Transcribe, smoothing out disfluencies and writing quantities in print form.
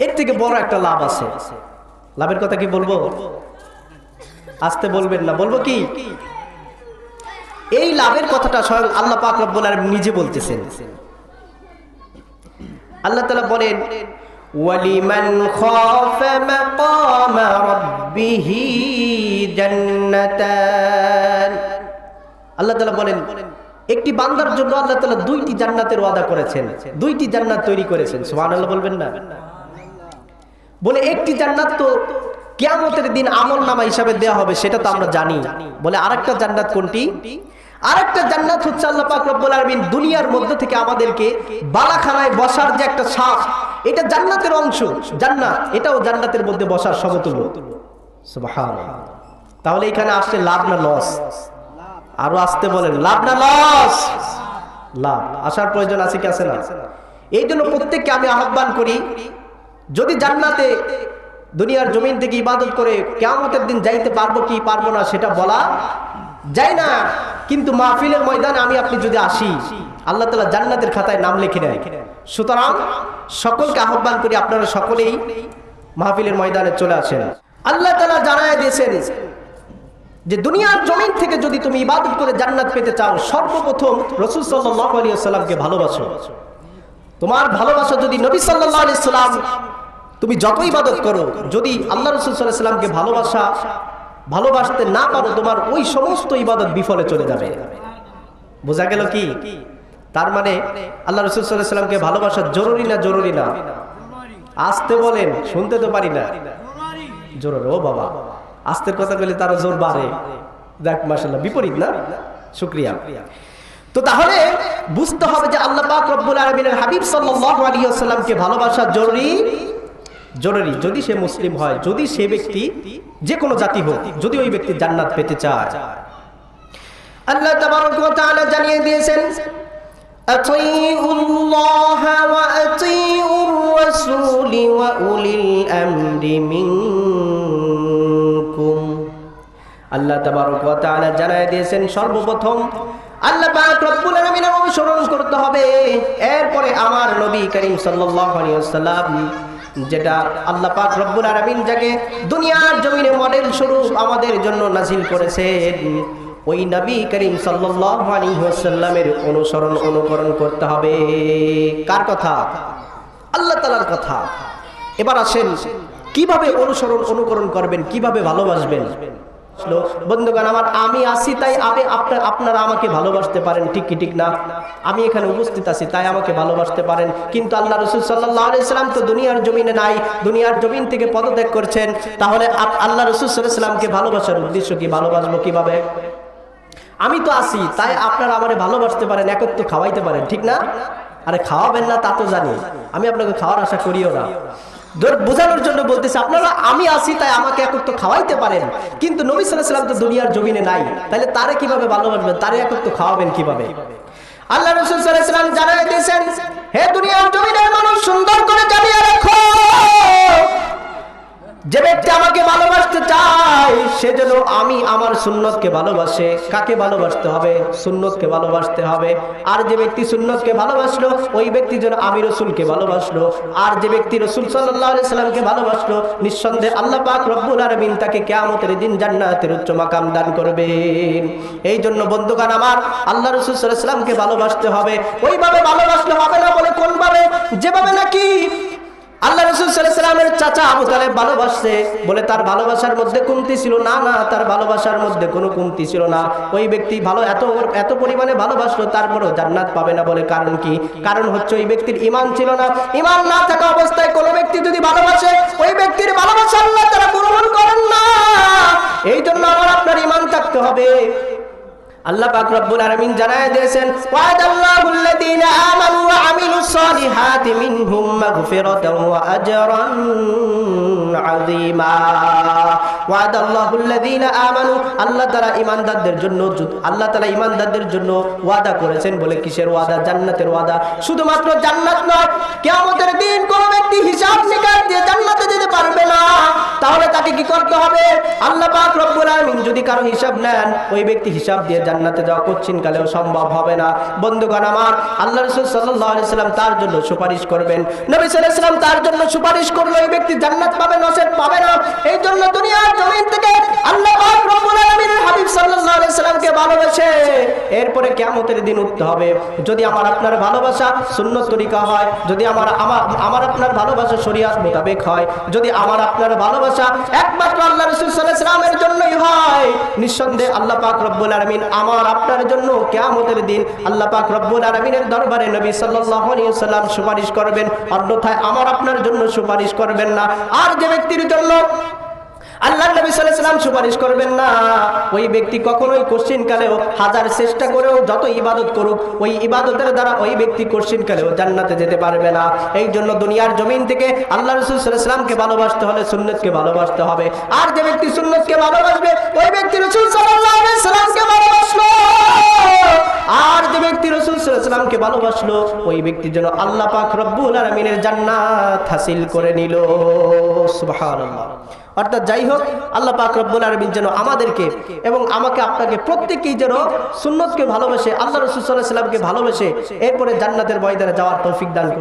এর থেকে বড় একটা লাভ আছে। লাভের কথা কি বলবো? আসতে বলবেন না, বলবো কি? এই লাভের কথাটা স্বয়ং আল্লাহ পাক রব্বুল আলামিন নিজে বলতেছেন। আল্লাহ তাআলা বলেন, ওয়ালিমান খাফা মাকামা রাব্বিহি জান্নাতান। আল্লাহ তাআলা বলেন, একটি বান্দার জন্য আল্লাহ তাআলা দুইটি জান্নাতের ওয়াদা করেছেন, দুইটি জান্নাত তৈরি করেছেন। সুবহানাল্লাহ বলবেন না? বলে একটি জান্নাত তো কিয়ামতের দিন আমলনামা হিসাবে দেয়া হবে, সেটা তো আমরা জানি। বলে আরেকটা জান্নাত কোনটি? আরেকটা জান্নাত হচ্ছে আল্লাহ পাক রব্বুল আলামিন দুনিয়ার মধ্যে থেকে আমাদেরকে বালাখানায় বসার যে একটা ছাপ, এটা জান্নাতের অংশ। জান্নাত এটাও জান্নাতের মধ্যে বসার সমতুল্য। সুবহানাল্লাহ। তাহলে এখানে আসলে লাভ না লস? আরো আসতে বলেন, লাভ না লস? লাভ। আসার প্রয়োজন আছে কি আছে না? এই জন্য প্রত্যেককে আমি আহ্বান করি, যদি জান্নাতে দুনিয়ার জমিন থেকে ইবাদত করে কিয়ামতের দিন যাইতে পারবো কি পারবো না সেটা বলা যায় না, কিন্তু মাহফিলের ময়দানে আমি আপনি যদি আসি, আল্লাহ তাআলা জান্নাতের খাতায় নাম লিখে নেয়। সুতরাং সকলকে আহ্বান করি, আপনারা সকলেই মাহফিলের ময়দানে চলে আসেন। আল্লাহ তাআলা জানায় দিয়েছেন যে দুনিয়ার জমিন থেকে যদি তুমি ইবাদত করে জান্নাত পেতে চাও, সর্বপ্রথম রাসূল সাল্লাল্লাহু আলাইহি ওয়াসাল্লামকে ভালোবাসো। তোমার ভালোবাসা যদি নবী সাল্লাল্লাহু আলাইহি ওয়াসাল্লাম, তুমি যত ইবাদত করো, যদি আল্লাহ রাসূল সাল্লাল্লাহু আলাইহি ওয়াসাল্লামকে ভালোবাসতে না পারো, তোমার ওই সমস্ত ইবাদত বিফলে চলে যাবে। বোঝা গেল কি? তার মানে আল্লাহ রাসূল সাল্লাল্লাহু আলাইহি ওয়াসাল্লামকে ভালোবাসা জরুরি না? জরুরি না? আসতে বলেন, শুনতে তো পারি না। জরুরি। ও বাবা, আস্তের কথা বলে তারও জোর বাড়ে। দেখ মাশাআল্লাহ, বিপরীত না? শুকরিয়া। তো তাহলে বুঝতে হবে যে আল্লাহ পাক রব্বুল আলামিনের হাবিব সাল্লাল্লাহু আলাইহি ওয়াসাল্লামকে ভালোবাসা জরুরি। জরুরি যদি সে মুসলিম হয়, যদি সে ব্যক্তি যে কোনো জাতি হোক, যদি ওই ব্যক্তি জান্নাত পেতে চায়। আল্লাহ তাবারক ওয়া তাআলা জানিয়ে দিয়েছেন, আতিউল্লাহ ওয়া আতিউর রাসূল ওয়া উলিল আমরি মিনকুম। আল্লাহ তাবারক ওয়া তাআলা জানিয়ে দিয়েছেন, সর্বপ্রথম আল্লাহ পাক রব্বুল আলামিনের অনুসরণ করতে হবে, এরপরে আমার নবী করিম সাল্লাল্লাহু আলাইহি ওয়াসাল্লাম, যেটা আল্লাহ পাক রব্বুল আলামিন যাকে দুনিয়ার জমিনে মডেল স্বরূপ আমাদের জন্য নাজিল করেছেন, ওই নবী করিম সাল্লাল্লাহু আলাইহি ওয়াসাল্লামের অনুকরণ করতে হবে। কার কথা? আল্লাহ তাআলার কথা। এবার আসেন, কিভাবে অনুকরণ করবেন, কিভাবে ভালোবাসবেন? বন্ধুগণ আমার, আমি আসি তাই আপনারা আমাকে ভালোবাসতে পারেন, ঠিক কি ঠিক না? আমি এখানে উপস্থিত আছি তাই আমাকে ভালোবাসতে পারেন, কিন্তু আল্লাহ রাসূল সাল্লাল্লাহু আলাইহি ওয়াসাল্লাম তো দুনিয়ার জমিনে নাই, দুনিয়ার জমিন থেকে পদত্যাগ করছেন। তাহলে আল্লাহ রাসূল সাল্লাল্লাহু আলাইহি ওয়াসাল্লামকে ভালোবাসার উদ্দেশ্য কি? ভালোবাসবো কিভাবে? আমি তো আসি তাই আপনারা আমারে ভালোবাসতে পারেন, একত্র খাওয়াইতে পারেন, ঠিক না? আরে খাওয়াবেন না তা তো জানি, আমি আপনাকে খাওয়ার আশা করিও না। বোঝানোর জন্য বলতেছি, আপনারা আমি আসি তাই আমাকে একত্র খাওয়াইতে পারেন, কিন্তু নবী সাল্লাল্লাহু আলাইহি ওয়াসাল্লাম তো দুনিয়ার জমিনে নাই, তাহলে তারে কিভাবে ভালোবাসবেন, তারে একত্র খাওয়াবেন কিভাবে? আল্লাহ রাসূল সাল্লাল্লাহু আলাইহি ওয়াসাল্লাম জানিয়ে দিয়েছেন, হে দুনিয়ার জমিনের মানুষ, সুন্দর করে জানিয়ে রাখো, যে ব্যক্তি আমাকে ভালোবাসতে চায় সে যেন আমি আমার সুন্নতকে ভালোবাসে। কাকে ভালোবাসতে হবে? সুন্নতকে ভালোবাসতে হবে। আর যে ব্যক্তি সুন্নতকে ভালোবাসলো, ওই ব্যক্তি যেন আমি রাসূলকে ভালোবাসলো। আর যে ব্যক্তি রাসূল সাল্লাল্লাহু আলাইহি সাল্লামকে ভালোবাসলো, নিঃসন্দেহে আল্লাহ পাক রব্বুল আলামিন তাকে কিয়ামতের দিন জান্নাতের উচ্চ মাকাম দান করবেন। এই জন্য বন্ধুগণ আমার, আল্লাহ রাসূল সাল্লাল্লাহু আলাইহি সাল্লামকে ভালোবাসতে হবে। ওইভাবে ভালোবাসলে হবে না। বলে কোন ভাবে? যেভাবে নাকি আল্লাহ রাসূল সাল্লাল্লাহু আলাইহি ওয়াসাল্লামের চাচা আবু তালেব ভালোবাসছে। বলে তার ভালোবাসার মধ্যে কমতি ছিল না? না, তার ভালোবাসার মধ্যে কোনো কমতি ছিল না। ওই ব্যক্তি এত পরিমাণে ভালোবাসলো, তারপরেও জান্নাত পাবে না। বলে কারণ কি? কারণ হচ্ছে ওই ব্যক্তির ঈমান ছিল না। ঈমান না থাকা অবস্থায় কোনো ব্যক্তি যদি ভালোবাসে, ওই ব্যক্তির ভালোবাসা আল্লাহ তাআলা গ্রহণ করেন না। এই জন্য আমার আপনার ঈমান থাকতে হবে। আল্লাহ পাক রব্বুল আলামিন জানায় দিয়েছেন, ওয়াদাল্লাহুল লাযীনা আমানু ওয়া আমিলুস সালিহাতি মিনহুম মাগফিরাতান ওয়া আজরান আযীমা। ওয়াদাল্লাহুল লাযীনা আমানু, আল্লাহ তাআলা ঈমানদারদের জন্য ওয়াদা করেছেন। বলে কিসের ওয়াদা? জান্নাতের ওয়াদা। শুধুমাত্র জান্নাত নয়, কিয়ামতের দিন কোন ব্যক্তি হিসাব নিকাশ দিয়ে জান্নাতে যেতে পারবে না। তাহলে তাকে কি করতে হবে? আল্লাহ পাক রব্বুল আলামিন যদি কারো হিসাব নেন, ওই ব্যক্তি হিসাব দিয়ে জান্নাতে যাওয়া কঠিন কালেও সম্ভব হবে না। বন্ধুগণ আমার, আল্লাহ রাসূল সাল্লাল্লাহু আলাইহি সাল্লাম তার জন্য সুপারিশ করবেন। নবী সাল্লাল্লাহু আলাইহি সাল্লাম তার জন্য সুপারিশ করলে ওই ব্যক্তি জান্নাত পাবে, নসিব পাবে না। এই জন্য দুনিয়ার জমিন থেকে আল্লাহ পাক রব্বুল আলামিনের হাবিব সাল্লাল্লাহু আলাইহি সাল্লামকে ভালোবেসে এরপরে কিয়ামতের দিন উঠতে হবে। যদি আমার আপনার ভালোবাসা সুন্নত তরিকা হয়, যদি আমার আপনার ভালোবাসা শরীয়ত মোতাবেক হয়, যদি আমার আপনার ভালোবাসা একমাত্র আল্লাহ রাসূল সাল্লাল্লাহু আলাইহি সাল্লামের জন্যই হয়, নিঃসন্দেহে আল্লাহ পাক রব্বুল আলামিন আমার আপনার জন্য কিয়ামতের দিন আল্লাহ পাক রব্বুল আলামিনের দরবারে নবী সাল্লাল্লাহু আলাইহি ওয়াসাল্লাম সুপারিশ করবেন, অন্যথায় আমার আপনার জন্য সুপারিশ করবেন না। আর যে ব্যক্তির জন্য আল্লাহর নবী সাল্লাল্লাহু আলাইহি ওয়াসাল্লাম সুপারিশ করবেন না, ওই ব্যক্তি কখনোই কঠিন কালেও হাজার চেষ্টা করেও যত ইবাদত করুক, ওই ইবাদতের দ্বারা ওই ব্যক্তি কঠিন কালেও জান্নাতে যেতে পারবে না। এই জন্য দুনিয়ার জমিন থেকে আল্লাহ রাসূল সাল্লাল্লাহু আলাইহি ওয়াসাল্লামকে ভালোবাসতে হলে সুন্নতকে ভালোবাসতে হবে। আর যে ব্যক্তি সুন্নতকে ভালোবাসবে, ওই ব্যক্তি রাসূল সাল্লাল্লাহু আলাইহি ওয়াসাল্লামকে ভালোবাসলো। আর যে ব্যক্তি রাসূল সাল্লাল্লাহু আলাইহি ওয়াসাল্লামকে ভালোবাসলো, ওই ব্যক্তির জন্য আল্লাহ পাক রব্বুল আলামিনের জান্নাত হাসিল করে নিল। সুবহানাল্লাহ। অর্থাৎ যাই হোক, আল্লাহ পাক রব্বুল আলামিন যেন আমাদেরকে এবং আমাকে আপনাকে প্রত্যেককেই যেন সুন্নতকে ভালোবেসে, আল্লাহ রাসূল সাল্লাল্লাহু আলাইহি ওয়াসাল্লামকে ভালোবেসে এরপরে জান্নাতের ময়দানে যাওয়ার তৌফিক দান করুন।